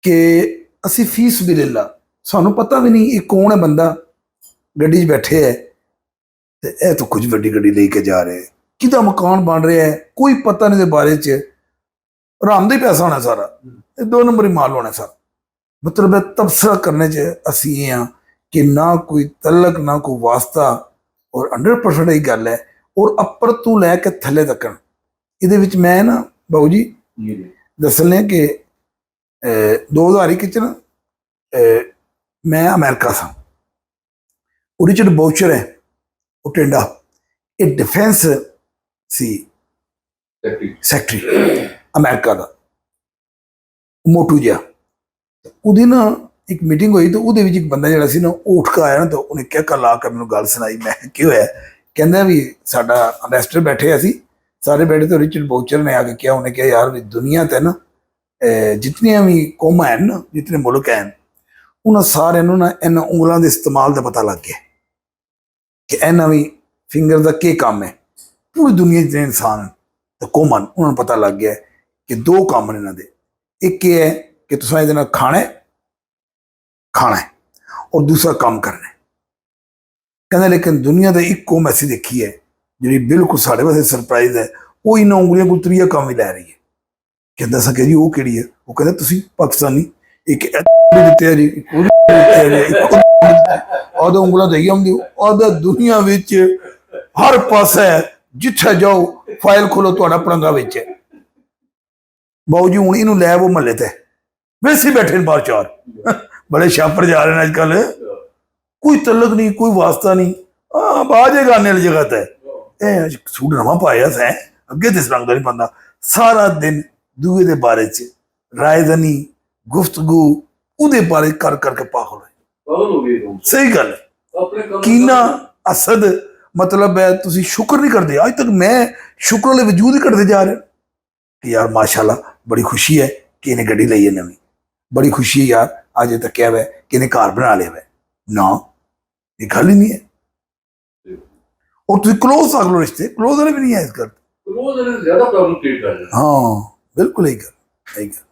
कि असी फीस भी ले ला, सानू पता भी नहीं ये कौन है बंदा, गड्डी 'च बैठे है ते ए तो कुछ वड्डी गड्डी लेके जा रहे, किदा मकान बन रहा है कोई पता नहीं दे बारे च, हराम दा ही पैसा होना सारा, 2 नंबर ही माल होना सारा। मतलब है तबसरा करने च असी ये हाँ कि ना कोई तलक ना कोई वास्ता, और 100% यही गल है। और अपर तू लैके थले तकन ये मैं ना बाबू जी दसने कि 2001 च ना मैं अमेरिका था, ओरिजिनल बाउचर है वो टिंडा, ये डिफेंस सी सैकटरी अमेरिका का मोटू जिहा। ਉਹਦੀ ना एक मीटिंग हुई तो ਉਹਦੇ ਵਿੱਚ एक बंदा ਜਿਹੜਾ ਸੀ ना उठ के आया ना, तो उन्हें क्या कल आकर मैंने गल सुनाई। मैं की होया, कहना भी साडा इन्वेस्टर बैठे असी सारे बैठे, तो रिचर्ड बाउचर ने आके क्या, उन्हें कहा यार भी दुनिया ते ना जितनियां भी कौमां हैं ना, जितने मुल्क हैं, उन्होंने सारे ना इन्हां उंगलों के इस्तेमाल का पता लग गया कि इन्हां भी फिंगर का क्या काम है। पूरी दुनिया जितने इंसान तो कौमन उन्होंने पता लग गया कि 2 काम ने इन्हां दे, एक ये है कि तुम ये खाना है और दूसरा काम करना है। कहना लेकिन दुनिया का एक कौम ऐसी देखी है जी बिल्कुल साढ़े वास्ते सरप्राइज है, वो इन उंगलियों को 3 काम ही लै रही है। कहता सके जी वो कि है, वो कहते तुम पाकिस्तानी एक दिते है जी, आधा उंगल दई आँगी, आधा दुनिया विच हर पासे जिथे जाओ फाइल खोलो तो पड़ंगा विच है। बाऊ जी हूँ इनू लै वो महल्ले ते वैसे बैठे बाहर 4 बड़े छापर जा रहे हैं अजकल, कोई तलक नहीं कोई वास्ता नहीं, हाँ बाजे गाने वाली जगह है सूट नवा पाया सै अगे तो इस रंग का नहीं बंदा, सारा दिन दूए दे बारे च रायदनी गुफ्तगू उहदे बारे कर करके पागल हो। सही गल है, कीना असद मतलब है तुसी शुक्र नहीं करते। अज तक मैं शुक्र वाले वजूद ही करते जा रहे कि यार माशाल्लाह बड़ी खुशी है कि इन्हें गड्डी ली है नवी, बड़ी खुशी है यार अज तक क्या है कि इन्हें घर बना लिया है ना, ये गल ही नहीं है। और तुम क्लोज आ लो रिश्ते क्लोज वाले भी नहीं है इस गल, हाँ बिल्कुल यही गल।